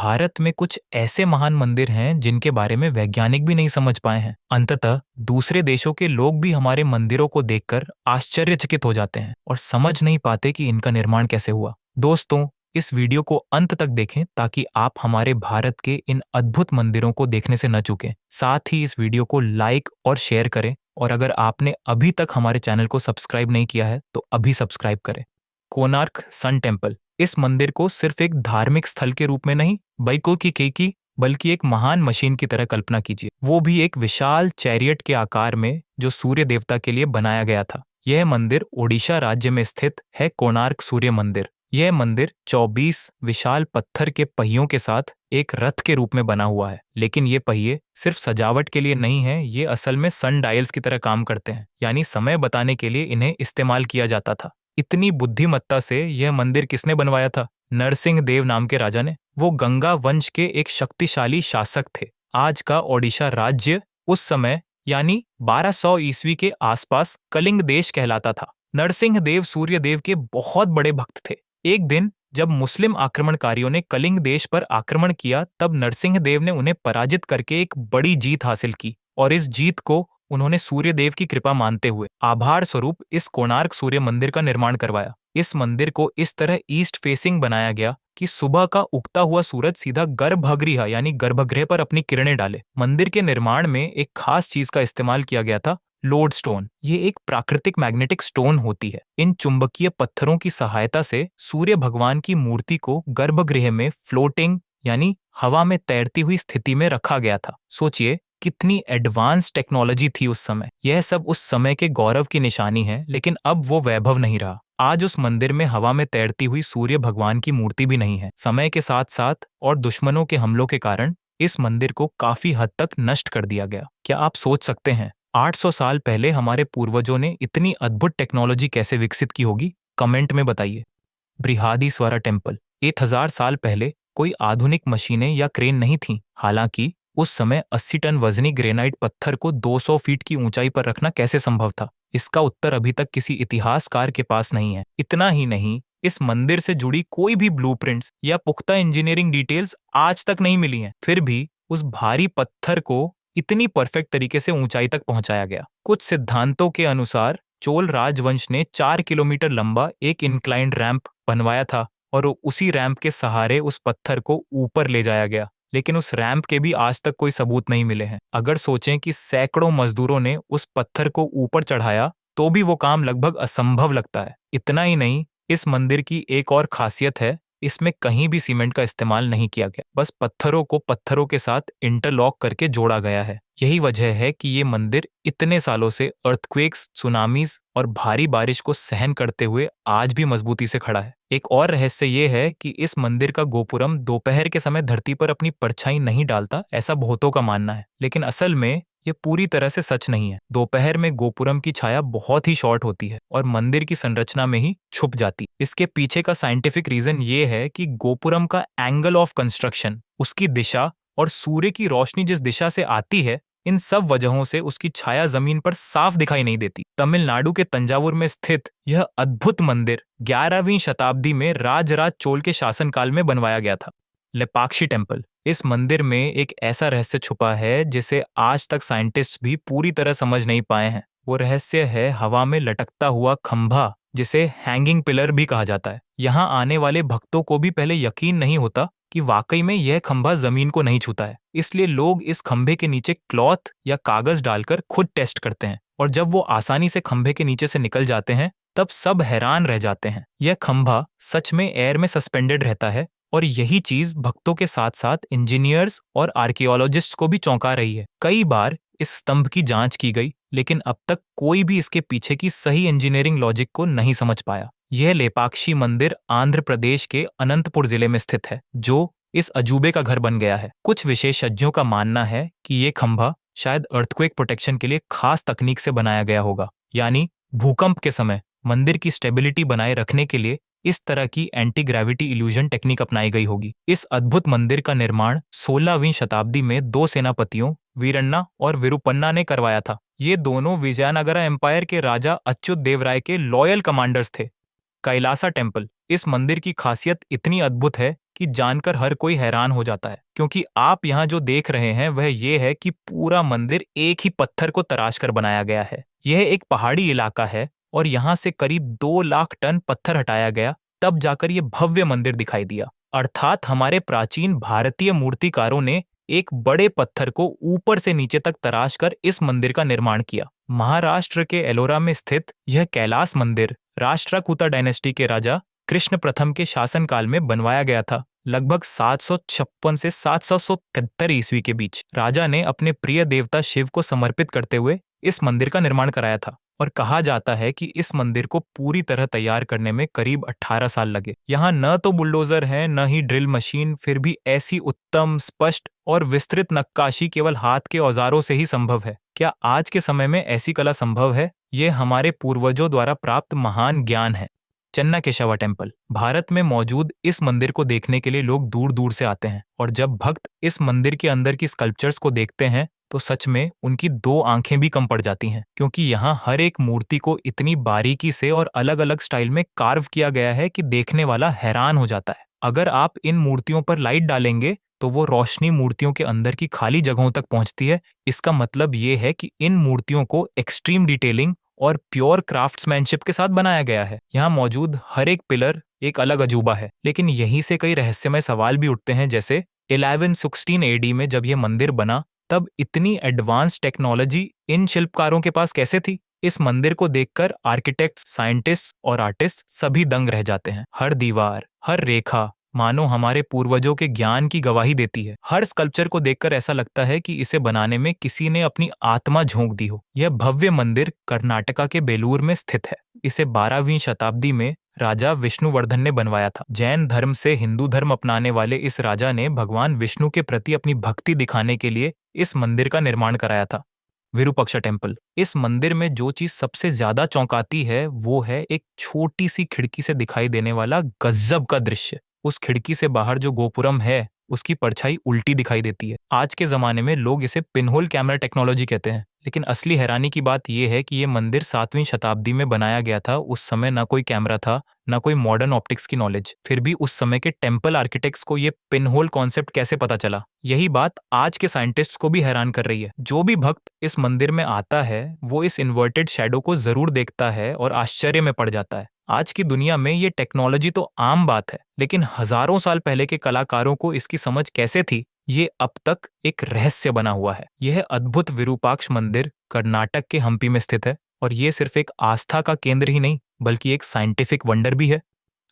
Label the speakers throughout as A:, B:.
A: भारत में कुछ ऐसे महान मंदिर हैं जिनके बारे में वैज्ञानिक भी नहीं समझ पाए हैं। अंततः दूसरे देशों के लोग भी हमारे मंदिरों को देखकर आश्चर्यचकित हो जाते हैं और समझ नहीं पाते कि इनका निर्माण कैसे हुआ। दोस्तों, इस वीडियो को अंत तक देखें ताकि आप हमारे भारत के इन अद्भुत मंदिरों को देखने से न चूकें। साथ ही इस वीडियो को लाइक और शेयर करें और अगर आपने अभी तक हमारे चैनल को सब्सक्राइब नहीं किया है तो अभी सब्सक्राइब करें। Konark sun temple. इस मंदिर को सिर्फ एक धार्मिक स्थल के रूप में नहीं बल्कि एक महान मशीन की तरह कल्पना कीजिए, वो भी एक विशाल चैरियट के आकार में जो सूर्य देवता के लिए बनाया गया था। यह मंदिर ओडिशा राज्य में स्थित है, कोणार्क सूर्य मंदिर। यह मंदिर 24 विशाल पत्थर के पहियों के साथ एक रथ के रूप में बना हुआ है, लेकिन ये पहिए सिर्फ सजावट के लिए नहीं है, ये असल में सन डायल्स की तरह काम करते हैं, यानी समय बताने के लिए इन्हें इस्तेमाल किया जाता था। इतनी बुद्धिमत्ता से यह मंदिर किसने बनवाया था? नरसिंह देव नाम के राजा ने। वो गंगा वंश के एक शक्तिशाली शासक थे। आज का ओडिशा राज्य उस समय यानी 1200 ईस्वी के आसपास कलिंग देश कहलाता था। नरसिंह देव सूर्य देव के बहुत बड़े भक्त थे। एक दिन जब मुस्लिम आक्रमणकारियों ने कलिंग देश पर आक्रमण किया, तब नरसिंह देव ने उन्हें पराजित करके एक बड़ी जीत हासिल की और इस जीत को उन्होंने सूर्य देव की कृपा मानते हुए आभार स्वरूप इस कोणार्क सूर्य मंदिर का निर्माण करवाया। इस मंदिर को इस तरह ईस्ट फेसिंग बनाया गया कि सुबह का उगता हुआ सूरज सीधा गर्भगृह यानी गर्भगृह पर अपनी किरणें डाले। मंदिर के निर्माण में एक खास चीज का इस्तेमाल किया गया था, लोड स्टोन। ये एक प्राकृतिक मैग्नेटिक स्टोन होती है। इन चुंबकीय पत्थरों की सहायता से सूर्य भगवान की मूर्ति को गर्भगृह में फ्लोटिंग यानी हवा में तैरती हुई स्थिति में रखा गया था। सोचिए कितनी एडवांस टेक्नोलॉजी थी उस समय। यह सब उस समय के गौरव की निशानी है, लेकिन अब वो वैभव नहीं रहा। आज उस मंदिर में हवा में तैरती हुई सूर्य भगवान की मूर्ति भी नहीं है। समय के साथ साथ और दुश्मनों के हमलों के कारण इस मंदिर को काफी हद तक नष्ट कर दिया गया। क्या आप सोच सकते हैं 800 साल पहले हमारे पूर्वजों ने इतनी अद्भुत टेक्नोलॉजी कैसे विकसित की होगी? कमेंट में बताइए। बृहदीश्वरर टेम्पल। 1000 साल पहले कोई आधुनिक मशीनें या क्रेन नहीं थीं। हालांकि उस समय 80 टन वजनी ग्रेनाइट पत्थर को 200 फीट की ऊंचाई पर रखना कैसे संभव था? इसका उत्तर अभी तक किसी इतिहासकार के पास नहीं है। इतना ही नहीं, इस मंदिर से जुड़ी कोई भी ब्लूप्रिंट्स या पुख्ता इंजीनियरिंग डिटेल्स आज तक नहीं मिली हैं। फिर भी उस भारी पत्थर को इतनी परफेक्ट तरीके से ऊंचाई तक पहुंचाया गया। कुछ सिद्धांतों के अनुसार चोल राजवंश ने 4 किलोमीटर लंबा एक इंक्लाइंड रैंप बनवाया था और उसी रैंप के सहारे उस पत्थर को ऊपर ले जाया गया, लेकिन उस रैंप के भी आज तक कोई सबूत नहीं मिले हैं। अगर सोचें कि सैकड़ों मजदूरों ने उस पत्थर को ऊपर चढ़ाया तो भी वो काम लगभग असंभव लगता है। इतना ही नहीं, इस मंदिर की एक और खासियत है, इसमें कहीं भी सीमेंट का इस्तेमाल नहीं किया गया, बस पत्थरों को पत्थरों के साथ इंटरलॉक करके जोड़ा गया है। यही वजह है कि ये मंदिर इतने सालों से अर्थक्वेक्स, सुनामीज और भारी बारिश को सहन करते हुए आज भी मजबूती से खड़ा है। एक और रहस्य ये है कि इस मंदिर का गोपुरम दोपहर के समय धरती पर अपनी परछाई नहीं डालता, ऐसा बहुतों का मानना है, लेकिन असल में ये पूरी तरह से सच नहीं है। दोपहर में गोपुरम की छाया बहुत ही शॉर्ट होती है और मंदिर की संरचना में ही छुप जाती। इसके पीछे का साइंटिफिक रीजन ये है कि गोपुरम का एंगल ऑफ कंस्ट्रक्शन, उसकी दिशा और सूर्य की रोशनी जिस दिशा से आती है, इन सब वजहों से उसकी छाया जमीन पर साफ दिखाई नहीं देती। तमिलनाडु के तंजावुर में स्थित यह अद्भुत मंदिर 11वीं शताब्दी में राजराज चोल के शासनकाल में बनवाया गया था। लेपाक्षी टेम्पल। इस मंदिर में एक ऐसा रहस्य छुपा है जिसे आज तक साइंटिस्ट भी पूरी तरह समझ नहीं पाए हैं। वो रहस्य है हवा में लटकता हुआ खंभा, जिसे हैंगिंग पिलर भी कहा जाता है। यहाँ आने वाले भक्तों को भी पहले यकीन नहीं होता कि वाकई में यह खंभा जमीन को नहीं छूता है, इसलिए लोग इस खंभे के नीचे क्लॉथ या कागज डालकर खुद टेस्ट करते हैं और जब वो आसानी से खंभे के नीचे से निकल जाते हैं तब सब हैरान रह जाते हैं। यह खंभा सच में एयर में सस्पेंडेड रहता है और यही चीज भक्तों के साथ साथ इंजीनियर्स और आर्कियोलॉजिस्ट्स को भी चौंका रही है। कई बार इस स्तंभ की जांच की गई, लेकिन अब तक कोई भी इसके पीछे की सही इंजीनियरिंग लॉजिक को नहीं समझ पाया। यह लेपाक्षी मंदिर आंध्र प्रदेश के अनंतपुर जिले में स्थित है, जो इस अजूबे का घर बन गया है। कुछ विशेषज्ञों का मानना है कि ये खंभा शायद अर्थक्वेक प्रोटेक्शन के लिए खास तकनीक से बनाया गया होगा, यानी भूकंप के समय मंदिर की स्टेबिलिटी बनाए रखने के लिए इस तरह की एंटी ग्रेविटी इल्यूजन टेक्निक अपनाई गई होगी। इस अद्भुत मंदिर का निर्माण 16वीं शताब्दी में दो सेनापतियों वीरन्ना और विरुपन्ना ने करवाया था। ये दोनों विजयनगरा एम्पायर के राजा अच्युत देव राय के लॉयल कमांडर्स थे। कैलासा टेम्पल। इस मंदिर की खासियत इतनी अद्भुत है कि जानकर हर कोई हैरान हो जाता है, क्योंकि आप यहाँ जो देख रहे हैं वह ये है कि पूरा मंदिर एक ही पत्थर को तराश कर बनाया गया है। यह एक पहाड़ी इलाका है और यहाँ से करीब 2 लाख टन पत्थर हटाया गया, तब जाकर ये भव्य मंदिर दिखाई दिया। अर्थात हमारे प्राचीन भारतीय मूर्तिकारों ने एक बड़े पत्थर को ऊपर से नीचे तक तराश कर इस मंदिर का निर्माण किया। महाराष्ट्र के एलोरा में स्थित यह कैलास मंदिर राष्ट्रकूटा डायनेस्टी के राजा कृष्ण प्रथम के शासनकाल में बनवाया गया था। लगभग 756 से 777 ईस्वी के बीच राजा ने अपने प्रिय देवता शिव को समर्पित करते हुए इस मंदिर का निर्माण कराया था, और कहा जाता है कि इस मंदिर को पूरी तरह तैयार करने में करीब 18 साल लगे। यहाँ न तो बुलडोजर है न ही ड्रिल मशीन, फिर भी ऐसी उत्तम, स्पष्ट और विस्तृत नक्काशी केवल हाथ के औजारों से ही संभव है। क्या आज के समय में ऐसी कला संभव है? ये हमारे पूर्वजों द्वारा प्राप्त महान ज्ञान है। चन्नाकेशवा टेम्पल। भारत में मौजूद इस मंदिर को देखने के लिए लोग दूर दूर से आते हैं, और जब भक्त इस मंदिर के अंदर की स्कल्पचर्स को देखते हैं तो सच में उनकी 2 आंखें भी कम पड़ जाती हैं, क्योंकि यहाँ हर एक मूर्ति को इतनी बारीकी से और अलग अलग स्टाइल में कार्व किया गया है कि देखने वाला हैरान हो जाता है। अगर आप इन मूर्तियों पर लाइट डालेंगे तो वो रोशनी मूर्तियों के अंदर की खाली जगहों तक पहुंचती है। इसका मतलब ये है कि इन मूर्तियों को एक्सट्रीम डिटेलिंग और प्योर क्राफ्ट्समैनशिप के साथ बनाया गया है। यहाँ मौजूद हर एक पिलर एक अलग अजूबा है, लेकिन यहीं से कई रहस्यमय सवाल भी उठते हैं, जैसे 1116 एडी में जब यह मंदिर बना तब इतनी एडवांस टेक्नोलॉजी इन शिल्पकारों के पास कैसे थी? इस मंदिर को देखकर आर्किटेक्ट्स, साइंटिस्ट और आर्टिस्ट सभी दंग रह जाते हैं। हर दीवार, हर रेखा मानो हमारे पूर्वजों के ज्ञान की गवाही देती है। हर स्कल्पचर को देखकर ऐसा लगता है कि इसे बनाने में किसी ने अपनी आत्मा झोंक दी हो। यह भव्य मंदिर कर्नाटका के बेलूर में स्थित है। इसे 12वीं शताब्दी में राजा विष्णुवर्धन ने बनवाया था। जैन धर्म से हिंदू धर्म अपनाने वाले इस राजा ने भगवान विष्णु के प्रति अपनी भक्ति दिखाने के लिए इस मंदिर का निर्माण कराया था। विरूपाक्ष टेम्पल। इस मंदिर में जो चीज सबसे ज्यादा चौंकाती है वो है एक छोटी सी खिड़की से दिखाई देने वाला गजब का दृश्य। उस खिड़की से बाहर जो गोपुरम है उसकी परछाई उल्टी दिखाई देती है। आज के जमाने में लोग इसे पिनहोल कैमरा टेक्नोलॉजी कहते हैं, लेकिन असली हैरानी की बात यह है कि ये मंदिर 7वीं शताब्दी में बनाया गया था। उस समय ना कोई कैमरा था, ना कोई मॉडर्न ऑप्टिक्स की नॉलेज। फिर भी उस समय के टेम्पल आर्किटेक्ट्स को ये पिनहोल कॉन्सेप्ट कैसे पता चला? यही बात आज के साइंटिस्ट्स को भी हैरान कर रही है। जो भी भक्त इस मंदिर में आता है वो इस इन्वर्टेड शैडो को जरूर देखता है और आश्चर्य में पड़ जाता है। आज की दुनिया में ये टेक्नोलॉजी तो आम बात है, लेकिन हजारों साल पहले के कलाकारों को इसकी समझ कैसे थी, ये अब तक एक रहस्य बना हुआ है। यह अद्भुत विरूपाक्ष मंदिर कर्नाटक के हम्पी में स्थित है, और ये सिर्फ एक आस्था का केंद्र ही नहीं बल्कि एक साइंटिफिक वंडर भी है।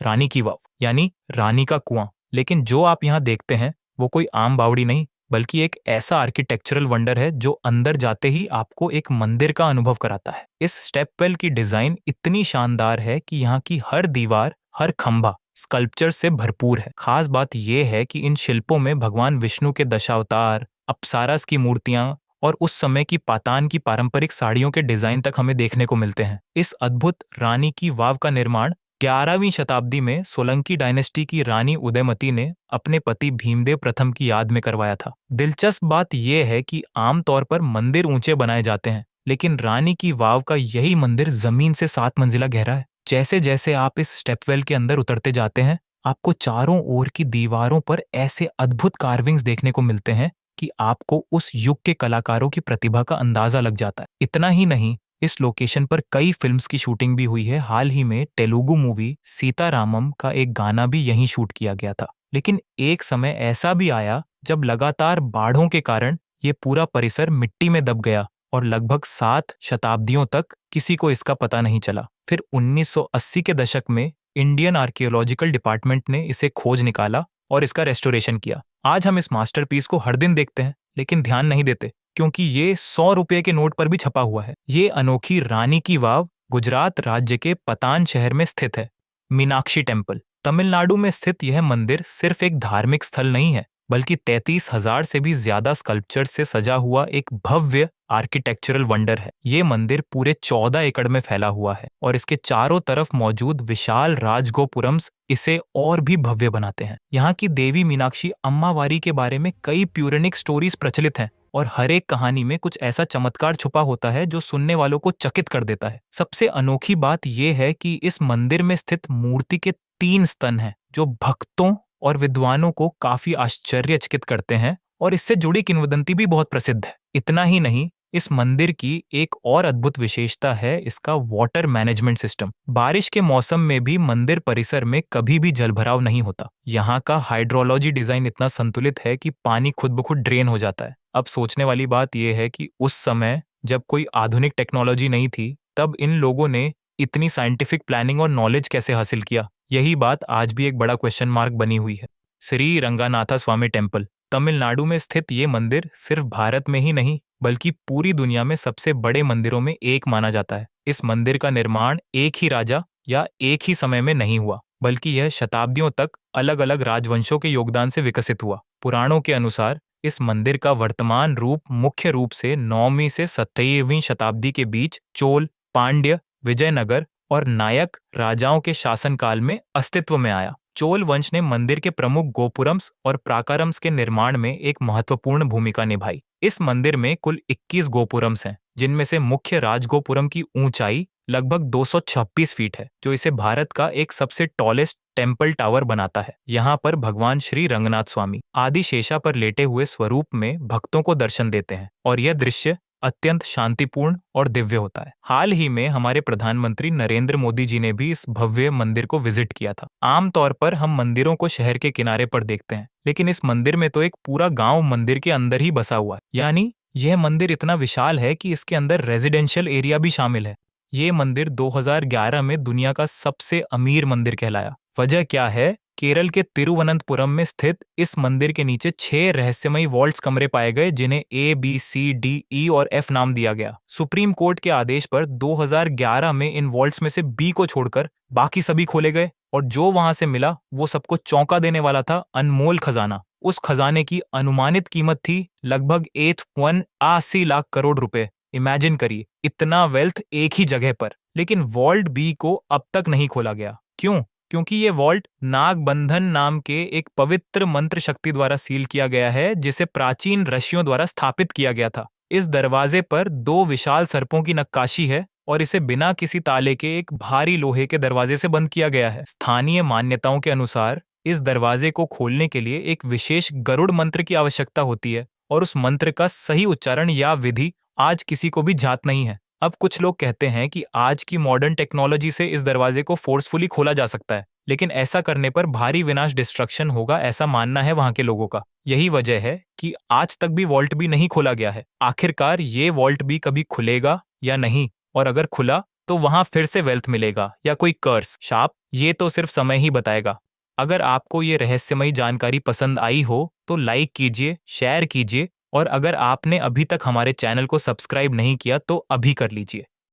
A: रानी की वाव यानी रानी का कुआं। लेकिन जो आप यहाँ देखते हैं वो कोई आम बावड़ी नहीं, बल्कि एक ऐसा आर्किटेक्चरल वंडर है जो अंदर जाते ही आपको एक मंदिर का अनुभव कराता है। इस स्टेपवेल की डिजाइन इतनी शानदार है कि यहाँ की हर दीवार, हर खंभा स्कल्पचर से भरपूर है। खास बात यह है कि इन शिल्पों में भगवान विष्णु के दशावतार, अप्सरास की मूर्तियां और उस समय की पातान की पारंपरिक साड़ियों के डिजाइन तक हमें देखने को मिलते हैं। इस अद्भुत रानी की वाव का निर्माण 11वीं शताब्दी में सोलंकी डायनेस्टी की रानी उदयमती ने अपने पति भीमदेव प्रथम की याद में करवाया था। दिलचस्प बात यह है कि आमतौर पर मंदिर ऊंचे बनाए जाते हैं, लेकिन रानी की वाव का यही मंदिर जमीन से 7 मंजिला गहरा है। जैसे जैसे आप इस स्टेपवेल के अंदर उतरते जाते हैं, आपको चारों ओर की दीवारों पर ऐसे अद्भुत कार्विंग्स देखने को मिलते हैं कि आपको उस युग के कलाकारों की प्रतिभा का अंदाजा लग जाता है। इतना ही नहीं, इस लोकेशन पर कई फिल्म्स की शूटिंग भी हुई है। हाल ही में तेलुगु मूवी सीतारामम का एक गाना भी यहीं शूट किया गया था। लेकिन एक समय ऐसा भी आया जब लगातार बाढ़ों के कारण ये पूरा परिसर मिट्टी में दब गया और लगभग 7 शताब्दियों तक किसी को इसका पता नहीं चला। फिर 1980 के दशक में इंडियन आर्कियोलॉजिकल डिपार्टमेंट ने इसे खोज निकाला और इसका रेस्टोरेशन किया। आज हम इस मास्टरपीस को हर दिन देखते हैं, लेकिन ध्यान नहीं देते क्योंकि ये 100 रुपये के नोट पर भी छपा हुआ है। ये अनोखी रानी की वाव गुजरात राज्य के पतान शहर में स्थित है। मीनाक्षी टेम्पल। तमिलनाडु में स्थित यह मंदिर सिर्फ एक धार्मिक स्थल नहीं है, बल्कि 33,000 से भी ज्यादा स्कल्पचर से सजा हुआ एक भव्य आर्किटेक्चरल वंडर है। ये मंदिर पूरे 14 एकड़ में फैला हुआ है और इसके चारों तरफ मौजूद विशाल राजगोपुरम्स इसे और भी भव्य बनाते हैं। यहाँ की देवी मीनाक्षी अम्मावारी के बारे में कई पौराणिक स्टोरीज प्रचलित हैं और हर एक कहानी में कुछ ऐसा चमत्कार छुपा होता है जो सुनने वालों को चकित कर देता है। सबसे अनोखी बात यह है कि इस मंदिर में स्थित मूर्ति के 3 स्तन हैं जो भक्तों और विद्वानों को काफी आश्चर्यचकित करते हैं, और इससे जुड़ी किंवदंती भी बहुत प्रसिद्ध है। इतना ही नहीं, इस मंदिर की एक और अद्भुत विशेषता है इसका वाटर मैनेजमेंट सिस्टम। बारिश के मौसम में भी मंदिर परिसर में कभी भी जलभराव नहीं होता। यहाँ का हाइड्रोलॉजी डिजाइन इतना संतुलित है कि पानी खुद ब खुद ड्रेन हो जाता है। अब सोचने वाली बात यह है कि उस समय जब कोई आधुनिक टेक्नोलॉजी नहीं थी, तब इन लोगों ने इतनी साइंटिफिक प्लानिंग और नॉलेज कैसे हासिल किया? यही बात आज भी एक बड़ा क्वेश्चन मार्क बनी हुई है। श्री रंगानाथा स्वामी टेम्पल तमिलनाडु में स्थित ये मंदिर सिर्फ भारत में ही नहीं बल्कि पूरी दुनिया में सबसे बड़े मंदिरों में एक माना जाता है। इस मंदिर का निर्माण एक ही राजा या एक ही समय में नहीं हुआ, बल्कि यह शताब्दियों तक अलग अलग राजवंशों के योगदान से विकसित हुआ। पुराणों के अनुसार इस मंदिर का वर्तमान रूप मुख्य रूप से 9वीं से 17वीं शताब्दी के बीच चोल, पांड्य, विजयनगर और नायक राजाओं के शासनकाल में अस्तित्व में आया। चोल वंश ने मंदिर के प्रमुख गोपुरम्स और प्राकारम्स के निर्माण में एक महत्वपूर्ण भूमिका निभाई। इस मंदिर में कुल 21 गोपुरम्स हैं, जिनमें से मुख्य राजगोपुरम की ऊंचाई लगभग 226 फीट है, जो इसे भारत का एक सबसे टॉलेस्ट टेम्पल टावर बनाता है। यहाँ पर भगवान श्री रंगनाथ स्वामी आदि शेषा पर लेटे हुए स्वरूप में भक्तों को दर्शन देते हैं और यह दृश्य अत्यंत शांतिपूर्ण और दिव्य होता है। हाल ही में हमारे प्रधानमंत्री नरेंद्र मोदी जी ने भी इस भव्य मंदिर को विजिट किया था। आमतौर पर हम मंदिरों को शहर के किनारे पर देखते हैं, लेकिन इस मंदिर में तो एक पूरा गांव मंदिर के अंदर ही बसा हुआ है। यानी यह मंदिर इतना विशाल है कि इसके अंदर रेजिडेंशियल एरिया भी शामिल है। ये मंदिर 2011 में दुनिया का सबसे अमीर मंदिर कहलाया। वजह क्या है? केरल के तिरुवनंतपुरम में स्थित इस मंदिर के नीचे 6 रहस्यमयी वॉल्ट्स कमरे पाए गए, जिन्हें A, B, C, D, E और F नाम दिया गया। सुप्रीम कोर्ट के आदेश पर 2011 में इन वॉल्ट्स में से B को छोड़कर बाकी सभी खोले गए, और जो वहां से मिला वो सबको चौंका देने वाला था अनमोल खजाना। उस खजाने की अनुमानित कीमत थी लगभग 81 लाख करोड़ रुपए। इमेजिन करिए, इतना वेल्थ एक ही जगह पर। लेकिन वॉल्ट बी को अब तक नहीं खोला गया। क्यों? क्योंकि ये वॉल्ट नागबंधन नाम के एक पवित्र मंत्र शक्ति द्वारा सील किया गया है, जिसे प्राचीन ऋषियों द्वारा स्थापित किया गया था। इस दरवाजे पर 2 विशाल सर्पों की नक्काशी है और इसे बिना किसी ताले के एक भारी लोहे के दरवाजे से बंद किया गया है। स्थानीय मान्यताओं के अनुसार इस दरवाजे को खोलने के लिए एक विशेष गरुड़ मंत्र की आवश्यकता होती है, और उस मंत्र का सही उच्चारण या विधि आज किसी को भी ज्ञात नहीं है। अब कुछ लोग कहते हैं कि आज की मॉडर्न टेक्नोलॉजी से इस दरवाजे को फोर्सफुली खोला जा सकता है, लेकिन ऐसा करने पर भारी विनाश डिस्ट्रक्शन होगा, ऐसा मानना है वहां के लोगों का। यही वजह है कि आज तक भी वॉल्ट भी नहीं खोला गया है। आखिरकार ये वॉल्ट भी कभी खुलेगा या नहीं, और अगर खुला तो वहां फिर से वेल्थ मिलेगा या कोई कर्स शाप, ये तो सिर्फ समय ही बताएगा। अगर आपको ये रहस्यमयी जानकारी पसंद आई हो तो लाइक कीजिए, शेयर कीजिए, और अगर आपने अभी तक हमारे चैनल को सब्सक्राइब नहीं किया तो अभी कर लीजिए।